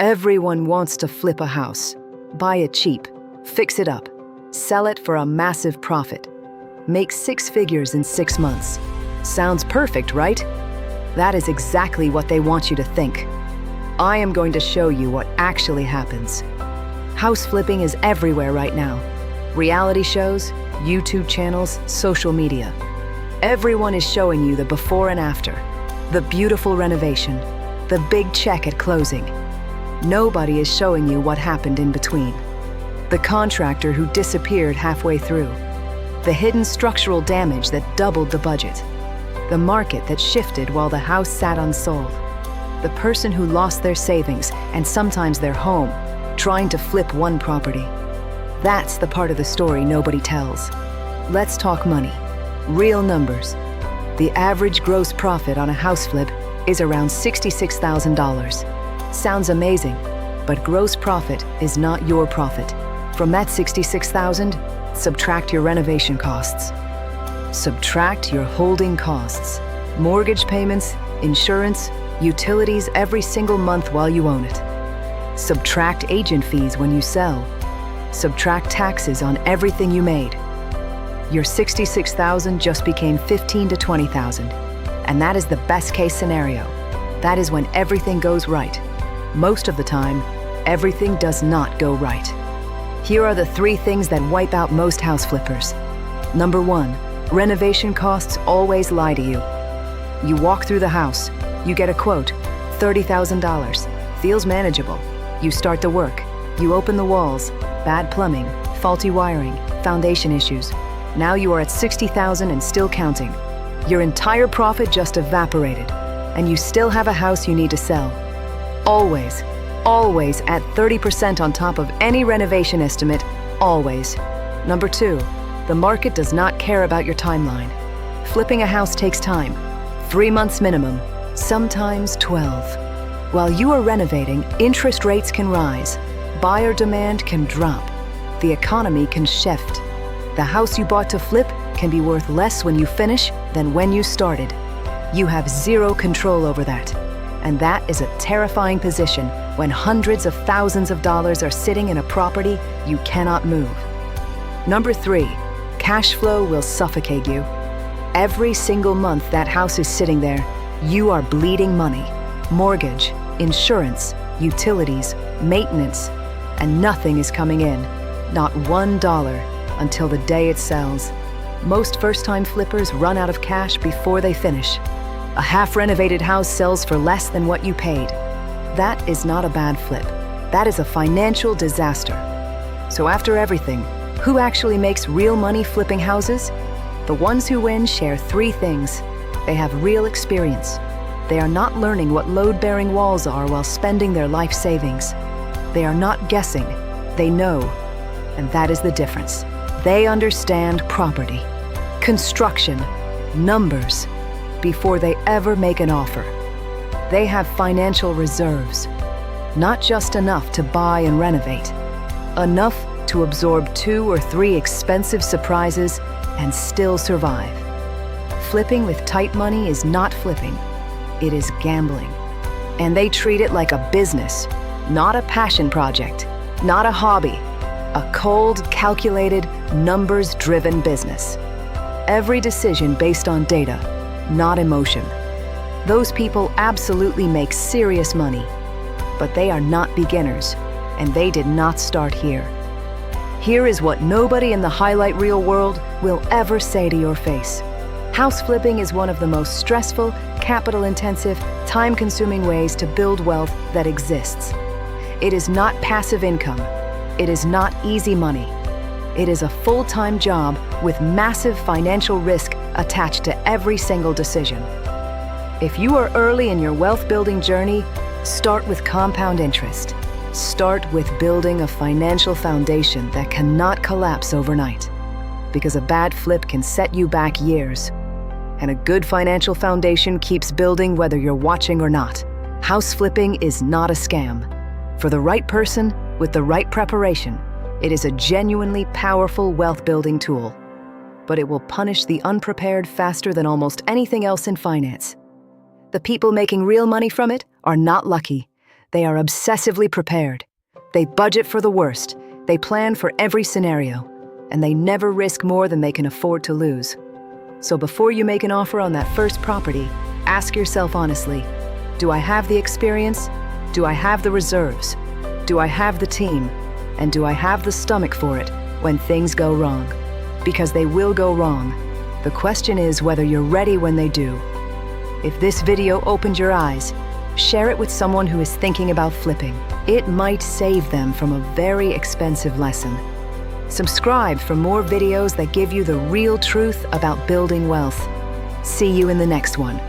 Everyone wants to flip a house, buy it cheap, fix it up, sell it for a massive profit, make 6 figures in 6 months. Sounds perfect, right? That is exactly what they want you to think. I am going to show you what actually happens. House flipping is everywhere right now. Reality shows, YouTube channels, social media. Everyone is showing you the before and after, the beautiful renovation, the big check at closing. Nobody is showing you what happened in between. The contractor who disappeared halfway through. The hidden structural damage that doubled the budget. The market that shifted while the house sat unsold. The person who lost their savings and sometimes their home, trying to flip one property. That's the part of the story nobody tells. Let's talk money. Real numbers. The average gross profit on a house flip is around $66,000. Sounds amazing, but gross profit is not your profit. From that $66,000, subtract your renovation costs. Subtract your holding costs, mortgage payments, insurance, utilities every single month while you own it. Subtract agent fees when you sell. Subtract taxes on everything you made. Your $66,000 just became $15,000 to $20,000, and that is the best case scenario. That is when everything goes right. Most of the time, everything does not go right. Here are the 3 things that wipe out most house flippers. Number 1, renovation costs always lie to you. You walk through the house, you get a quote, $30,000, feels manageable. You start the work, you open the walls, bad plumbing, faulty wiring, foundation issues. Now you are at $60,000 and still counting. Your entire profit just evaporated, and you still have a house you need to sell. Always, always at 30% on top of any renovation estimate, always. Number 2, the market does not care about your timeline. Flipping a house takes time, 3 months minimum, sometimes 12. While you are renovating, interest rates can rise, buyer demand can drop, the economy can shift. The house you bought to flip can be worth less when you finish than when you started. You have zero control over that. And that is a terrifying position when hundreds of thousands of dollars are sitting in a property you cannot move. Number 3, cash flow will suffocate you. Every single month that house is sitting there, you are bleeding money. Mortgage, insurance, utilities, maintenance, and nothing is coming in. Not $1 until the day it sells. Most first-time flippers run out of cash before they finish. A half-renovated house sells for less than what you paid. That is not a bad flip. That is a financial disaster. So after everything, who actually makes real money flipping houses? The ones who win share 3 things. They have real experience. They are not learning what load-bearing walls are while spending their life savings. They are not guessing. They know. And that is the difference. They understand property, construction, numbers, before they ever make an offer. They have financial reserves, not just enough to buy and renovate, enough to absorb 2 or 3 expensive surprises and still survive. Flipping with tight money is not flipping, it is gambling. And they treat it like a business, not a passion project, not a hobby, a cold, calculated, numbers-driven business. Every decision based on data, not emotion. Those people absolutely make serious money, but they are not beginners, and they did not start here. Here is what nobody in the highlight reel world will ever say to your face. House flipping is one of the most stressful, capital-intensive, time-consuming ways to build wealth that exists. It is not passive income. It is not easy money. It is a full-time job with massive financial risk attached to every single decision. If you are early in your wealth-building journey, start with compound interest. Start with building a financial foundation that cannot collapse overnight, because a bad flip can set you back years. And a good financial foundation keeps building whether you're watching or not. House flipping is not a scam. For the right person, with the right preparation, it is a genuinely powerful wealth-building tool. But it will punish the unprepared faster than almost anything else in finance. The people making real money from it are not lucky. They are obsessively prepared. They budget for the worst, they plan for every scenario, and they never risk more than they can afford to lose. So before you make an offer on that first property, ask yourself honestly, do I have the experience? Do I have the reserves? Do I have the team? And do I have the stomach for it when things go wrong? Because they will go wrong. The question is whether you're ready when they do. If this video opened your eyes, share it with someone who is thinking about flipping. It might save them from a very expensive lesson. Subscribe for more videos that give you the real truth about building wealth. See you in the next one.